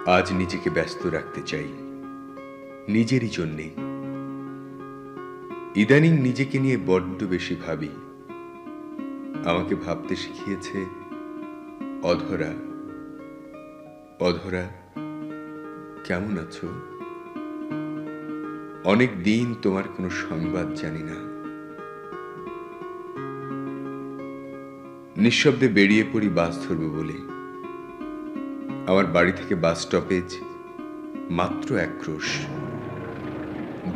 আজ নিজেকে ব্যস্ত রাখতে চাই নিজেরই জন্যে। ইদানিং নিজেকে নিয়ে বড্ড বেশি ভাবি। আমাকে ভাবতে শিখিয়েছে অধরা। অধরা, কেমন আছো? অনেক দিন তোমার কোনো সংবাদ জানি না। নিঃশব্দে বেরিয়ে পড়ি বাস ধরব বলে। আমার বাড়ি থেকে বাস স্টপেজ মাত্র 1 ক্রোশ।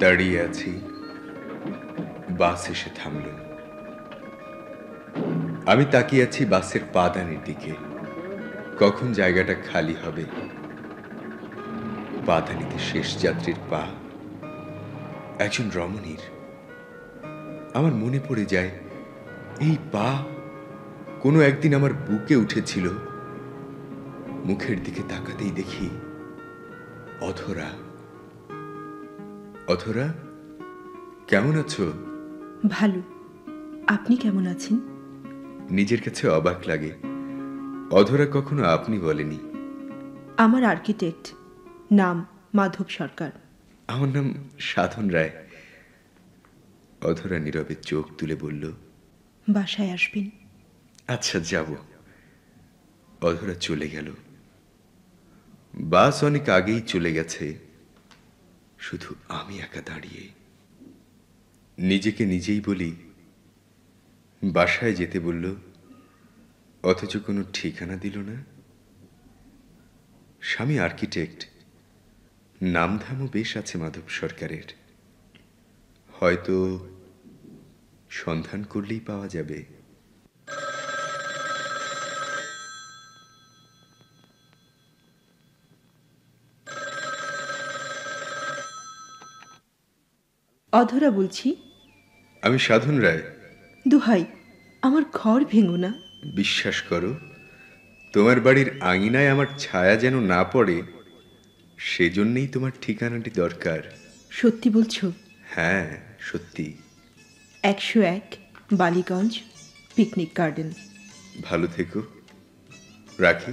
দাঁড়িয়ে আছি, বাস এসে থামল। আমি তাকিয়ে আছি বাসের পাদানির দিকে, কখন জায়গাটা খালি হবে। পাদানিতে শেষ যাত্রীর পা, একজন রমণীর। আমার মনে পড়ে যায় এই পা কোনো একদিন আমার বুকে উঠেছিল। মুখের দিকে তাকাতেই দেখি অধরা। অধরা, কেমন আছো? ভালো। আপনি কেমন আছেন? নিজের কাছে অবাক লাগে, অধরা কখনো আপনি বলেনি। আমার আর্কিটেক্ট, নাম মাধব সরকার। আমার নাম সাধন রায়। অধরা নীরবে চোখ তুলে বলল, বাসায় আসবেন? আচ্ছা, যাব। অধরা চলে গেল। বাস অনেক আগেই চলে গেছে, শুধু আমি একা দাঁড়িয়ে। নিজেকে নিজেই বলি, বাসায় যেতে বলল, অথচ কোনো ঠিকানা দিল না। স্বামী আর্কিটেক্ট, নামধামও বেশ আছে মাধব সরকারের। হয়তো সন্ধান করলেই পাওয়া যাবে। অধরা বলছি। আমি সাধন রায়। দোহাই, আমার ঘর ভেঙো না। বিশ্বাস করো, তোমার বাড়ির আঙিনায় আমার ছায়া যেন না পড়ে, সেজন্যই তোমার ঠিকানাটি দরকার। সত্যি বলছো? হ্যাঁ, সত্যি। 101 বালিগঞ্জ, পিকনিক গার্ডেন। ভালো থেকো, রাখি।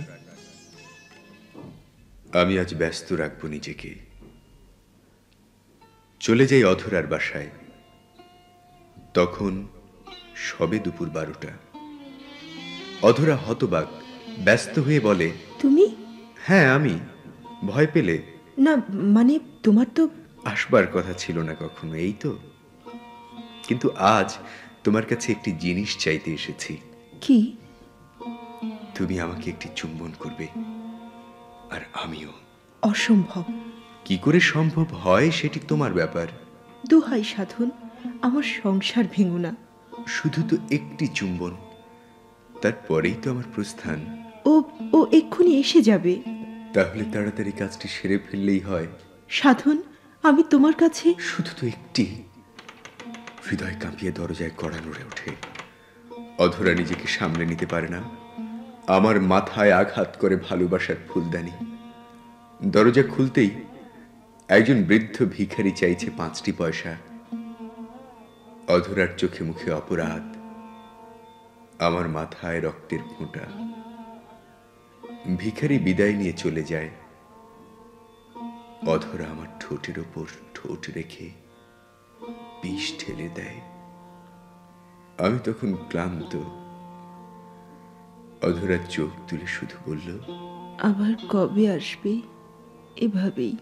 আমি আজ ব্যস্ত রাখবো নিজেকে। চলে যাই অধরার বাসায়। তখন সবে দুপুর 12টা। অধরা হতবাক, ব্যস্ত হয়ে বলে, তুমি? হ্যাঁ, আমি। ভয় পেলে? না, মানে তোমার তো আসবার কথা ছিল না কখনো, এই তো। কিন্তু আজ তোমার কাছে একটি জিনিস চাইতে এসেছি। কি? তুমি আমাকে একটি চুম্বন করবে, আর আমিও। অসম্ভব। কি করে সম্ভব হয় সেটি তোমার ব্যাপার। দোহাই সাধন, আমার সংসার ভেঙো না। শুধু তো একটি চুম্বন, তারপরেই তো আমার প্রস্থান। ও ও এক্ষুনি এসে যাবে। তাহলে তাড়াতাড়ি কাজটি সেরে ফেললেই হয়। সাধন, আমি তোমার কাছে। শুধু তো একটি। হৃদয় কাঁপিয়ে দরজায় কড়া নড়ে ওঠে। অধরা নিজেকে সামলে নিতে পারে না। আমার মাথায় আঘাত করে ভালোবাসার ফুলদানি। দরজা খুলতেই একজন বৃদ্ধ ভিখারি চাইছে 5টি পয়সা। অধরার চোখে মুখে অপরাধ, আমার মাথায় রক্তের ফোঁটা। ভিখারি বিদায় নিয়ে চলে যায়। অধরা আমার ঠোঁটের ওপর ঠোঁট রেখে বিষ ঢেলে দেয়। আমি তখন ক্লান্ত। অধরা চোখ তুলে শুধু বলল, আবার কবে আসবে? এভাবেই।